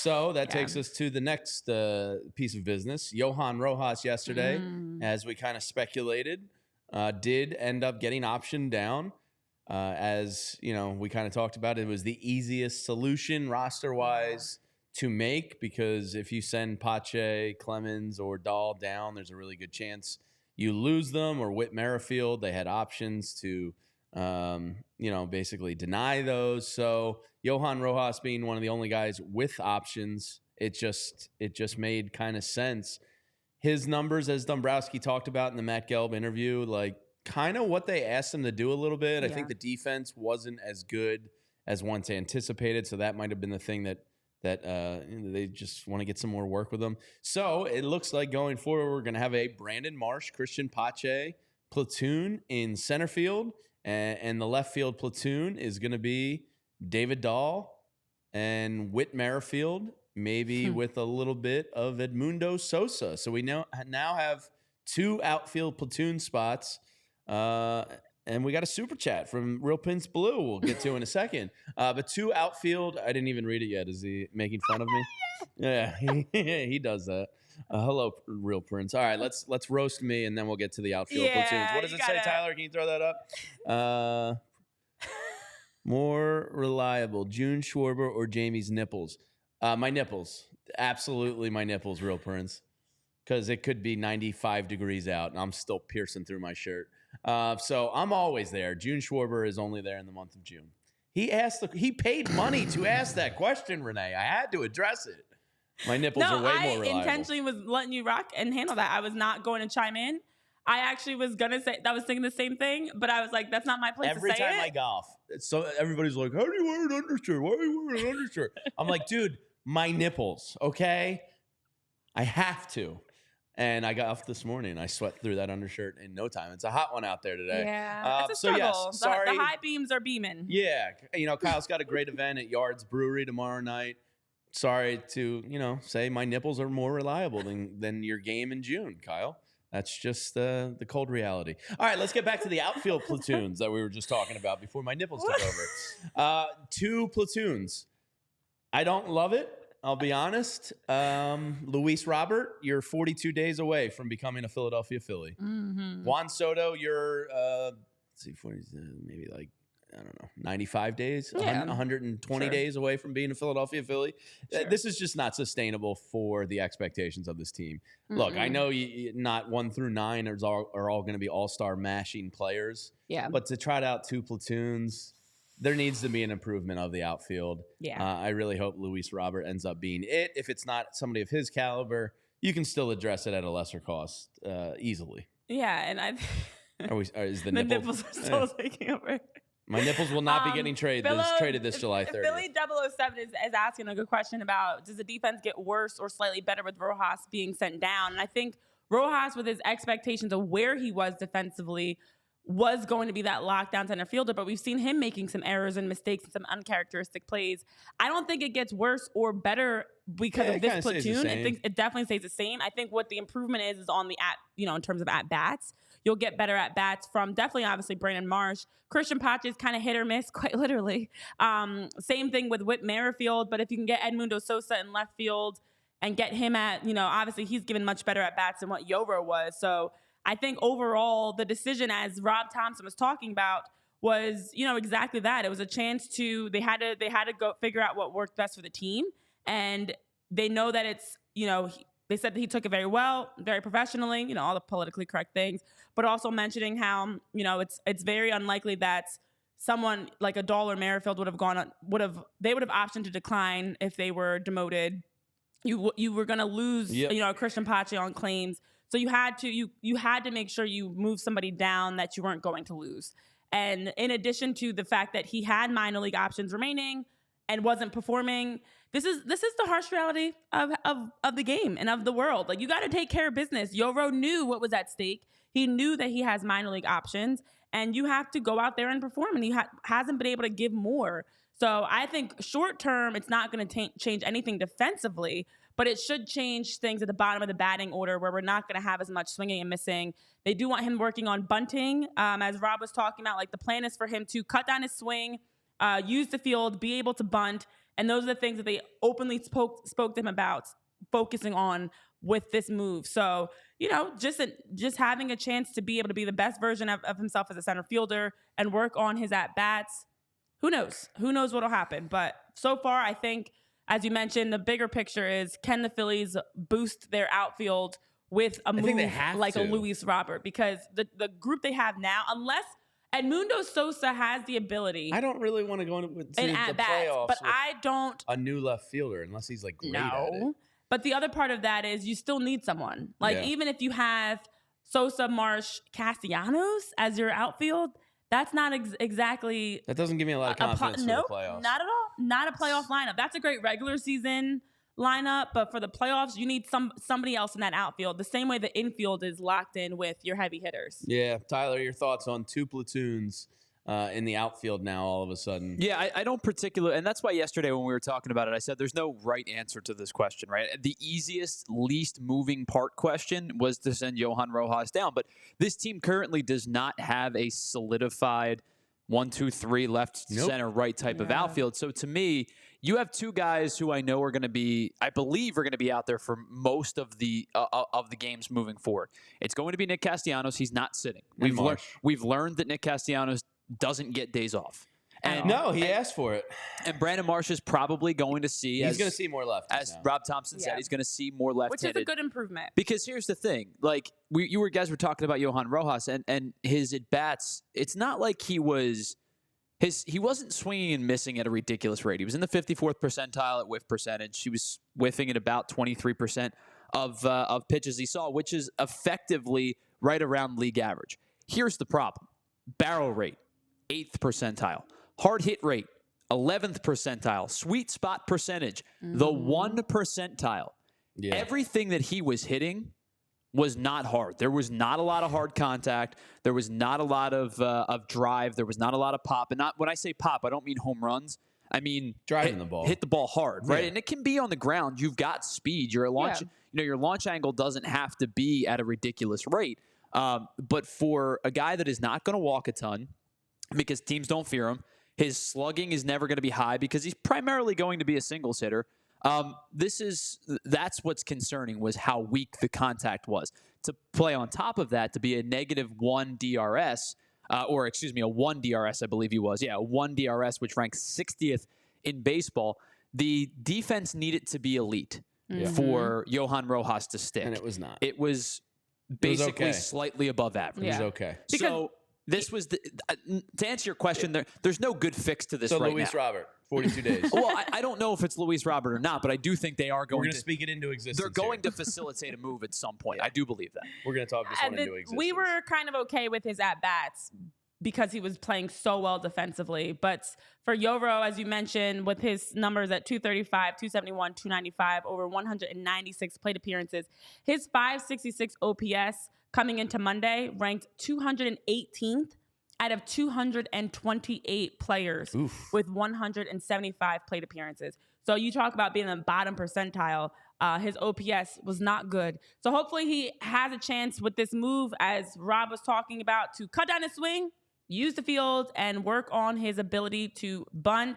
So that takes us to the next piece of business. Johan Rojas yesterday, as we kind of speculated, did end up getting optioned down. As you know, we kind of talked about it was the easiest solution roster-wise to make, because if you send Pache, Clemens, or Dahl down, there's a really good chance you lose them. Or Whit Merrifield, they had options to, basically deny those. So Johan Rojas being one of the only guys with options, it just made kind of sense. His numbers, as Dombrowski talked about in the Matt Gelb interview, like kind of what they asked him to do a little bit. I think the defense wasn't as good as once anticipated, so that might have been the thing that they just want to get some more work with them. So it looks like going forward, we're going to have a Brandon Marsh, Christian Pache platoon in center field, and the left field platoon is going to be David Dahl and Whit Merrifield, maybe with a little bit of Edmundo Sosa. So we now have 2 outfield platoon spots. And we got a super chat from Real Prince Blue we'll get to in a second. But 2 outfield. I didn't even read it yet. Is he making fun of me? Yeah, he does that. Hello, Real Prince. All right, let's roast me, and then we'll get to the outfield platoons. What does it say, Tyler? Can you throw that up? More reliable, June Schwarber or Jamie's nipples? My nipples. Absolutely my nipples, Real Prince. Because it could be 95 degrees out, and I'm still piercing through my shirt. So I'm always there. June Schwarber is only there in the month of June. He paid money to ask that question, Renee. I had to address it. My nipples are way more reliable. I intentionally was letting you rock and handle that. I was not going to chime in. I actually was going to say, I was thinking the same thing, but I was like, that's not my place to say it. Every time I golf, so everybody's like, how do you wear an undershirt? Why are you wearing an undershirt? I'm like, dude, my nipples, okay? I have to. And I got off this morning. I sweat through that undershirt in no time. It's a hot one out there today. Yeah, it's a struggle. Yes, sorry. The high beams are beaming. Yeah, Kyle's got a great event at Yards Brewery tomorrow night. Sorry to, say my nipples are more reliable than your game in June, Kyle. That's just the cold reality. All right, let's get back to the outfield platoons that we were just talking about before my nipples took over. 2 platoons. I don't love it. I'll be honest. Luis Robert, you're 42 days away from becoming a Philadelphia Philly. Mm-hmm. Juan Soto, you're, maybe like, I don't know, 95 days, 120 days away from being a Philadelphia Philly. Sure. This is just not sustainable for the expectations of this team. Mm-hmm. Look, I know not 1 through 9 are all going to be all-star mashing players. Yeah. But to trot out 2 platoons, there needs to be an improvement of the outfield. Yeah. I really hope Luis Robert ends up being it. If it's not somebody of his caliber, you can still address it at a lesser cost easily. Yeah, and is the nipples are still taking over. My nipples will not be getting traded this July 30th. Philly 007 is asking a good question about, does the defense get worse or slightly better with Rojas being sent down? And I think Rojas, with his expectations of where he was defensively, was going to be that lockdown center fielder, but we've seen him making some errors and mistakes and some uncharacteristic plays. I don't think it gets worse or better because of this platoon. I think it definitely stays the same. I think what the improvement is on the in terms of at bats. You'll get better at bats from definitely, obviously, Brandon Marsh. Christian Pache is kind of hit or miss, quite literally. Same thing with Whit Merrifield, but if you can get Edmundo Sosa in left field and get him at, obviously he's given much better at bats than what Yoro was. So I think overall the decision, as Rob Thompson was talking about, was, exactly that. It was a chance they had to go figure out what worked best for the team. And they know that it's, they said that he took it very well, very professionally, all the politically correct things, but also mentioning how, it's very unlikely that someone like a Dahl or Merrifield would have optioned to decline if they were demoted. You were going to lose, Christian Pache on claims. So you had to make sure you move somebody down that you weren't going to lose. And in addition to the fact that he had minor league options remaining and wasn't performing, this is the harsh reality of the game and of the world. Like, you got to take care of business. Yoro knew what was at stake. He knew that he has minor league options, and you have to go out there and perform. And he hasn't been able to give more. So I think short term, it's not going to change anything defensively, but it should change things at the bottom of the batting order where we're not going to have as much swinging and missing. They do want him working on bunting. As Rob was talking about, like, the plan is for him to cut down his swing, use the field, be able to bunt, And those are the things that they openly spoke to him about, focusing on with this move. So, just having a chance to be able to be the best version of himself as a center fielder and work on his at-bats. Who knows? Who knows what'll happen? But so far, I think, as you mentioned, the bigger picture is, can the Phillies boost their outfield with a move like a Luis Robert? Because the group they have now, unless Edmundo Sosa has the ability. I don't really want to go into the playoffs, but I don't. A new left fielder, unless he's like great at it. But the other part of that is you still need someone. Even if you have Sosa, Marsh, Castellanos as your outfield, that's not exactly. That doesn't give me a lot of confidence for the playoffs. Not at all. Not a playoff lineup. That's a great regular season lineup, but for the playoffs, you need somebody else in that outfield. The same way the infield is locked in with your heavy hitters. Yeah, Tyler, your thoughts on two platoons in the outfield now all of a sudden? Yeah, I don't particularly, and that's why yesterday when we were talking about it, I said there's no right answer to this question, right? The easiest, least moving part question was to send Johan Rojas down, but this team currently does not have a solidified 1, 2, 3 left, center, right type of outfield. So to me, you have two guys who I know are going to be, I believe, are going to be out there for most of the games moving forward. It's going to be Nick Castellanos. He's not sitting. We've learned that Nick Castellanos doesn't get days off. And he asked for it. And Brandon Marsh is probably going to see. He's going to see more left. As Rob Thompson said, he's going to see more left-handed. Which is a good improvement. Because here's the thing. Like, you guys were talking about Johan Rojas and his at-bats. It's not like he wasn't swinging and missing at a ridiculous rate. He was in the 54th percentile at whiff percentage. He was whiffing at about 23% of pitches he saw, which is effectively right around league average. Here's the problem. Barrel rate, 8th percentile. Hard hit rate, 11th percentile. Sweet spot percentage, the 1 percentile. Yeah. Everything that he was hitting was not hard. There was not a lot of hard contact. There was not a lot of drive. There was not a lot of pop. And not when I say pop, I don't mean home runs. I mean driving the ball. Hit the ball hard, right? Yeah. And it can be on the ground. You've got speed. Your launch, your launch angle doesn't have to be at a ridiculous rate. But for a guy that is not going to walk a ton because teams don't fear him, his slugging is never going to be high because he's primarily going to be a singles hitter. That's what's concerning, was how weak the contact was. To play on top of that, to be a -1 DRS, a 1 DRS, I believe he was. Yeah, a 1 DRS, which ranks 60th in baseball. The defense needed to be elite for Johan Rojas to stick. And it was not. It was basically slightly above average. It was okay. So this was to answer your question. There's no good fix to this right now. Luis Robert, 42 days. Well, I don't know if it's Luis Robert or not, but I do think they are going to speak it into existence. They're going to facilitate a move at some point. I do believe that. We're going to talk this one into existence. We were kind of okay with his at-bats because he was playing so well defensively. But for Yoro, as you mentioned, with his numbers at 235, 271, 295, over 196 plate appearances, his 566 OPS coming into Monday ranked 218th out of 228 players with 175 plate appearances. So you talk about being in the bottom percentile. His OPS was not good. So hopefully he has a chance with this move, as Rob was talking about, to cut down his swing, use the field, and work on his ability to bunt,